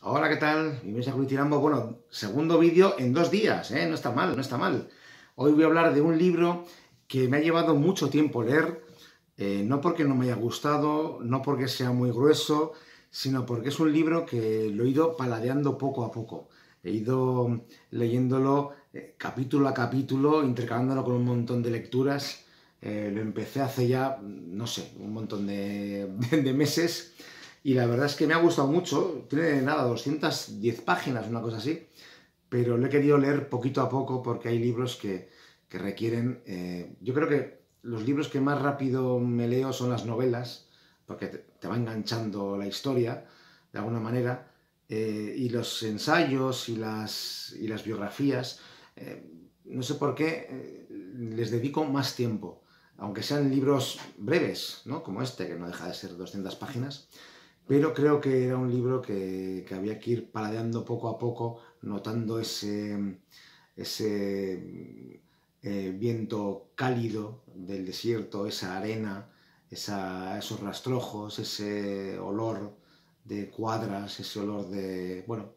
Hola, ¿qué tal? Bienvenidos a Curitirambo. Bueno, segundo vídeo en 2 días, ¿eh? No está mal, no está mal. Hoy voy a hablar de un libro que me ha llevado mucho tiempo leer, no porque no me haya gustado, no porque sea muy grueso, sino porque es un libro que lo he ido paladeando poco a poco. He ido leyéndolo capítulo a capítulo, intercalándolo con un montón de lecturas. Lo empecé hace ya, no sé, un montón de meses. Y la verdad es que me ha gustado mucho. Tiene nada, 210 páginas, una cosa así. Pero lo he querido leer poquito a poco porque hay libros que requieren. Yo creo que los libros que más rápido me leo son las novelas, porque te va enganchando la historia de alguna manera. Y los ensayos y las biografías, no sé por qué, les dedico más tiempo. Aunque sean libros breves, ¿no? Como este, que no deja de ser 200 páginas, pero creo que era un libro que había que ir paladeando poco a poco, notando ese viento cálido del desierto, esa arena, esos rastrojos, ese olor de cuadras, ese olor de... Bueno,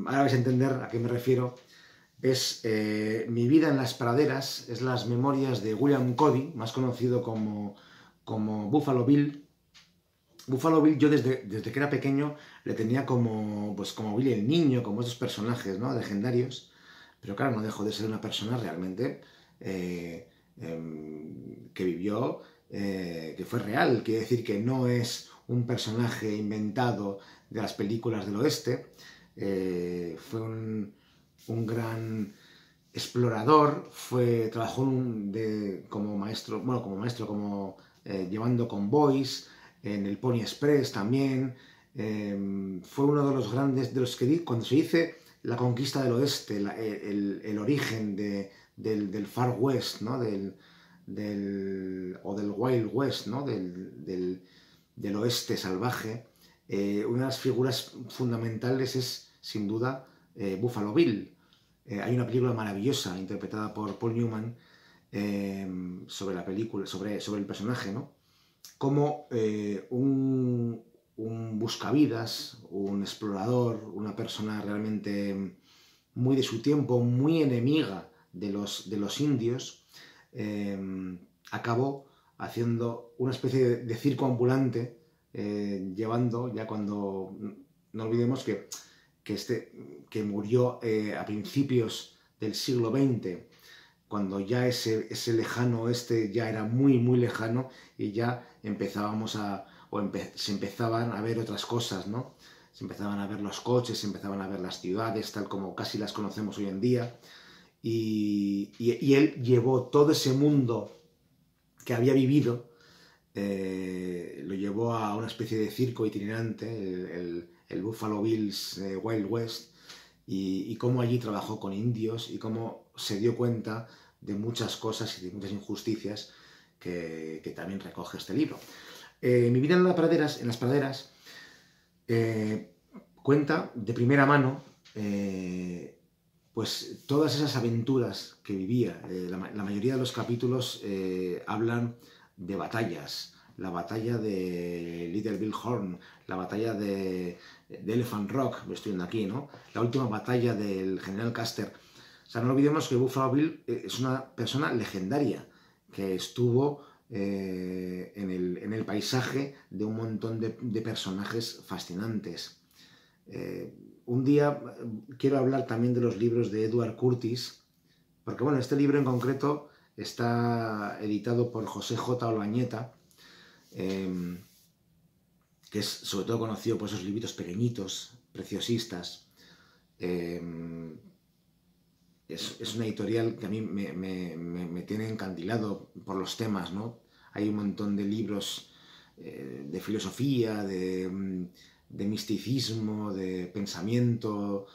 ahora vais a entender a qué me refiero. Es Mi vida en las praderas, es las memorias de William Cody, más conocido como Buffalo Bill. Buffalo Bill yo desde que era pequeño le tenía como Billy el Niño, como estos personajes, ¿no? Legendarios, pero claro, no dejó de ser una persona realmente que vivió, que fue real, quiere decir que no es un personaje inventado de las películas del oeste. Fue un gran explorador, trabajó como maestro, bueno, llevando convoys, en el Pony Express también. Fue uno de los grandes, de los que cuando se dice la conquista del oeste, el origen del Far West, ¿no? O del Wild West, ¿no? Del oeste salvaje. Una de las figuras fundamentales es, sin duda, Buffalo Bill. Hay una película maravillosa interpretada por Paul Newman sobre la película, sobre el personaje, ¿no? Como un buscavidas, un explorador, una persona realmente muy de su tiempo, muy enemiga de los indios, acabó haciendo una especie de circo ambulante, llevando, ya cuando, no olvidemos que murió a principios del siglo XX, cuando ya ese lejano oeste ya era muy, muy lejano y ya se empezaban a ver otras cosas, ¿no? Se empezaban a ver los coches, se empezaban a ver las ciudades, tal como casi las conocemos hoy en día. Y él llevó todo ese mundo que había vivido, lo llevó a una especie de circo itinerante, el Buffalo Bills Wild West, y cómo allí trabajó con indios y cómo se dio cuenta de muchas cosas y de muchas injusticias que también recoge este libro. Mi vida en las praderas, eh, cuenta de primera mano pues todas esas aventuras que vivía. La mayoría de los capítulos hablan de batallas. La batalla de Little Bill Horn, la batalla de Elephant Rock, lo estoy viendo aquí, ¿no? La última batalla del General Custer. O sea, no olvidemos que Buffalo Bill es una persona legendaria que estuvo en el paisaje de un montón de personajes fascinantes. Un día quiero hablar también de los libros de Edward Curtis, porque bueno, este libro en concreto está editado por José J. Olañeta, eh, que es sobre todo conocido por esos libritos pequeñitos, preciosistas. Eh, es una editorial que a mí me tiene encandilado por los temas, ¿no? Hay un montón de libros de filosofía, de misticismo, de pensamiento.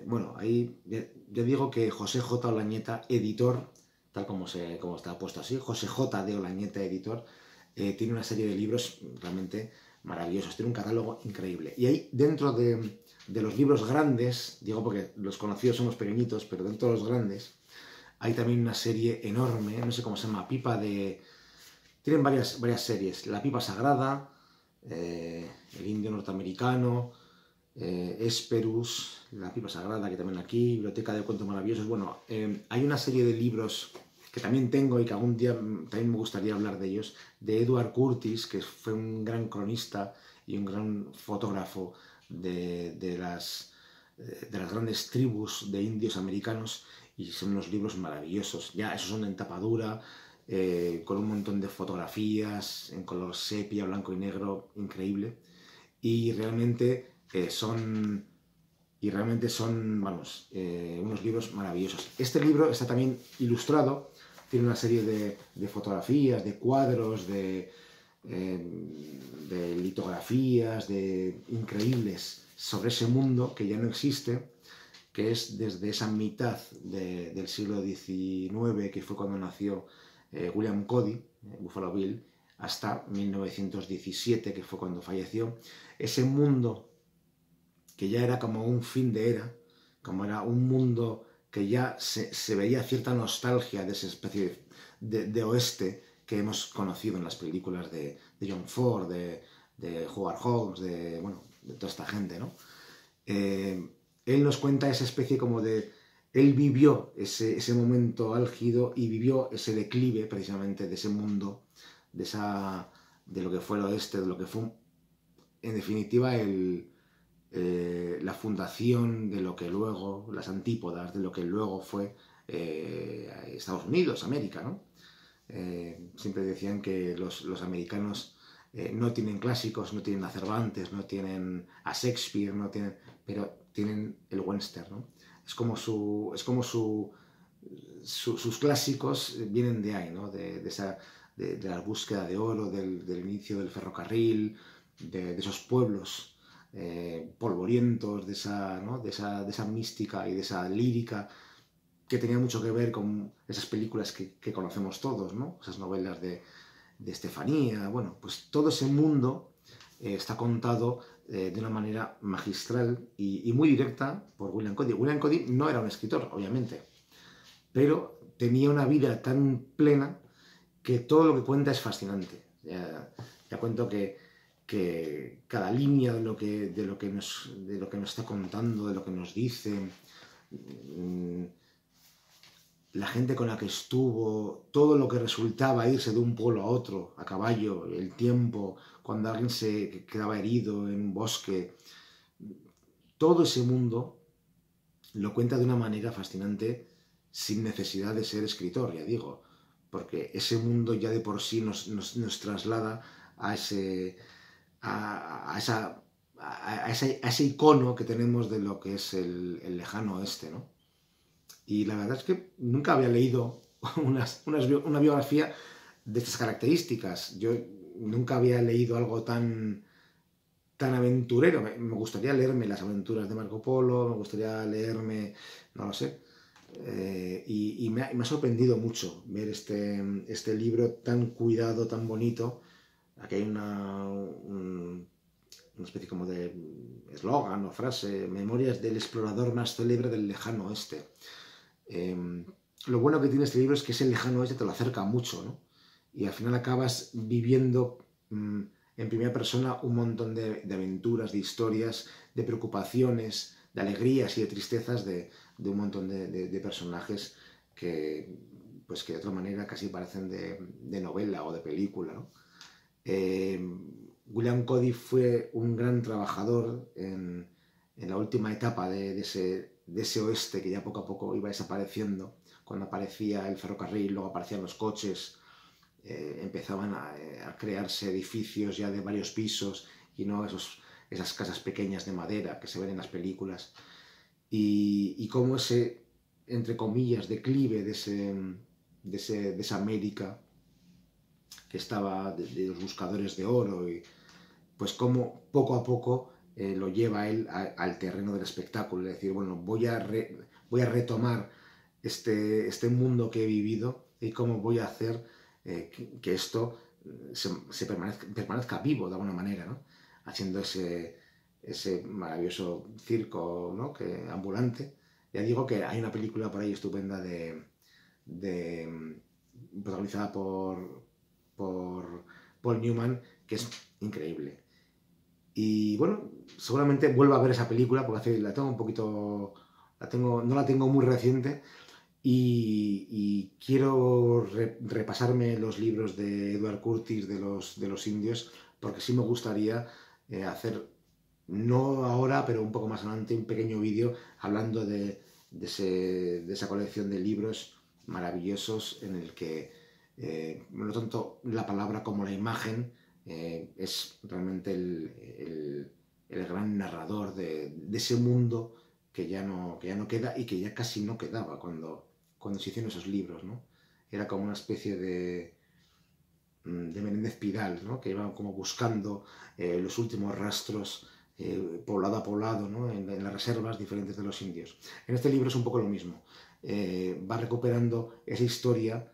Bueno, ahí yo digo que José J. Olañeta, editor, tal como está puesto así, José J. de Olañeta, editor, tiene una serie de libros realmente maravillosos, tiene un catálogo increíble. Y ahí dentro de los libros grandes, digo porque los conocidos son los pequeñitos, pero dentro de los grandes hay también una serie enorme, no sé cómo se llama, Tienen varias series, La Pipa Sagrada, El Indio Norteamericano, Hesperus, La pipa sagrada, que también aquí, Biblioteca de cuentos maravillosos. Bueno, hay una serie de libros que también tengo y que algún día también me gustaría hablar de ellos, de Edward Curtis, que fue un gran cronista y un gran fotógrafo de las grandes tribus de indios americanos, y son unos libros maravillosos. Ya, esos son en tapa dura, con un montón de fotografías en color sepia, blanco y negro, increíble. Y realmente son, vamos, unos libros maravillosos. Este libro está también ilustrado, tiene una serie de fotografías, de cuadros, de litografías, de increíbles sobre ese mundo que ya no existe, que es desde esa mitad del siglo XIX, que fue cuando nació William Cody, Buffalo Bill, hasta 1917, que fue cuando falleció. Ese mundo que ya era como un fin de era, como era un mundo que ya se veía cierta nostalgia de esa especie de oeste que hemos conocido en las películas de John Ford, de Howard Hawks, de toda esta gente, ¿no? Él nos cuenta esa especie como de... Él vivió ese momento álgido y vivió ese declive precisamente de ese mundo, de lo que fue el oeste, de lo que fue, en definitiva, la fundación de lo que luego, las antípodas de lo que luego fue Estados Unidos, América, ¿no? Siempre decían que los americanos no tienen clásicos, no tienen a Cervantes, no tienen a Shakespeare, pero tienen el western, ¿no? Sus clásicos vienen de ahí, ¿no? De la búsqueda de oro, del inicio del ferrocarril, de esos pueblos polvorientos, de esa mística y de esa lírica que tenía mucho que ver con esas películas que conocemos todos, ¿no? Esas novelas de Estefanía. Bueno, pues todo ese mundo está contado de una manera magistral y muy directa por William Cody. William Cody no era un escritor, obviamente, pero tenía una vida tan plena que todo lo que cuenta es fascinante. Ya cuento que cada línea de lo que nos está contando, de lo que nos dice, la gente con la que estuvo, todo lo que resultaba irse de un pueblo a otro, a caballo, el tiempo, cuando alguien se quedaba herido en un bosque, todo ese mundo lo cuenta de una manera fascinante sin necesidad de ser escritor, ya digo, porque ese mundo ya de por sí nos traslada a ese icono que tenemos de lo que es el lejano oeste, ¿no? Y la verdad es que nunca había leído una biografía de estas características. Yo nunca había leído algo tan aventurero. Me gustaría leerme las aventuras de Marco Polo, me gustaría leerme, no lo sé. Y me ha sorprendido mucho ver este libro tan cuidado, tan bonito. Aquí hay una especie como de eslogan o frase: Memorias del explorador más célebre del lejano oeste. Lo bueno que tiene este libro es que ese lejano oeste te lo acerca mucho, ¿no? Y al final acabas viviendo en primera persona un montón de aventuras, de historias, de preocupaciones, de alegrías y de tristezas de un montón de personajes que de otra manera casi parecen de novela o de película, ¿no? William Cody fue un gran trabajador en la última etapa de ese oeste que ya poco a poco iba desapareciendo. Cuando aparecía el ferrocarril, luego aparecían los coches, empezaban a crearse edificios ya de varios pisos y no esas casas pequeñas de madera que se ven en las películas. Y cómo ese, entre comillas, declive de esa América que estaba de los buscadores de oro, y pues cómo poco a poco lo lleva él al terreno del espectáculo, es decir, bueno, voy a retomar este mundo que he vivido y cómo voy a hacer que esto permanezca vivo de alguna manera, ¿no? Haciendo ese maravilloso circo, ¿no? Ambulante. Ya digo que hay una película por ahí estupenda protagonizada por Paul Newman, que es increíble. Y bueno, seguramente vuelva a ver esa película porque la tengo un poquito, no la tengo muy reciente y quiero repasarme los libros de Edward Curtis de los indios porque sí me gustaría hacer, no ahora, pero un poco más adelante, un pequeño vídeo hablando de esa colección de libros maravillosos en el que, no tanto la palabra como la imagen, es realmente el gran narrador de ese mundo que ya no queda y que ya casi no quedaba cuando se hicieron esos libros, ¿no? Era como una especie de Menéndez Pidal, ¿no? Que iban como buscando los últimos rastros poblado a poblado, ¿no? En las reservas diferentes de los indios. En este libro es un poco lo mismo. Va recuperando esa historia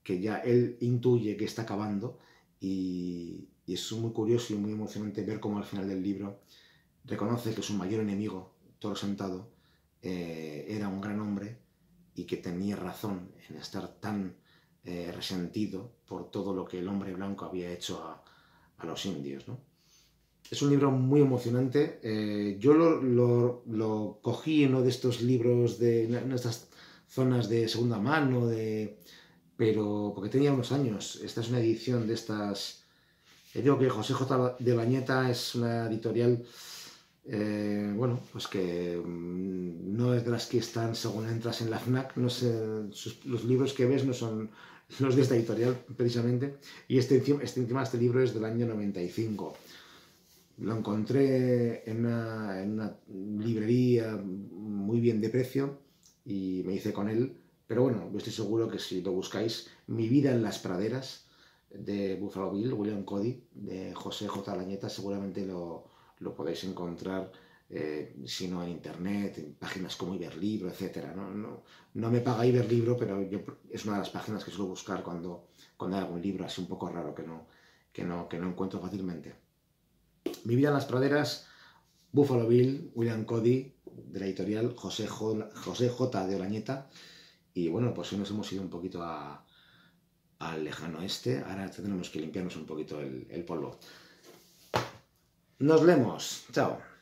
que ya él intuye que está acabando y es muy curioso y muy emocionante ver cómo al final del libro reconoce que su mayor enemigo, Toro Sentado, era un gran hombre y que tenía razón en estar tan resentido por todo lo que el hombre blanco había hecho a los indios, ¿no? Es un libro muy emocionante. Yo lo cogí en uno de estos libros en estas zonas de segunda mano, pero porque tenía unos años. Esta es una edición de estas. Digo que José J. de Bañeta es una editorial, bueno, pues que no es de las que están según entras en la FNAC. No sé, los libros que ves no son los de esta editorial, precisamente. Y este libro es del año 95. Lo encontré en una librería muy bien de precio y me hice con él. Pero bueno, yo estoy seguro que si lo buscáis, Mi vida en las praderas, de Buffalo Bill, William Cody, de José J. Lañeta, seguramente lo podéis encontrar, si no en internet, en páginas como Iberlibro, etc. No me paga Iberlibro, pero es una de las páginas que suelo buscar cuando hay algún libro así un poco raro que no encuentro fácilmente. Mi vida en las praderas, Buffalo Bill, William Cody, de la editorial José J. de Olañeta. Y bueno, pues hoy nos hemos ido un poquito al lejano oeste. Ahora tenemos que limpiarnos un poquito el polvo. Nos vemos. Chao.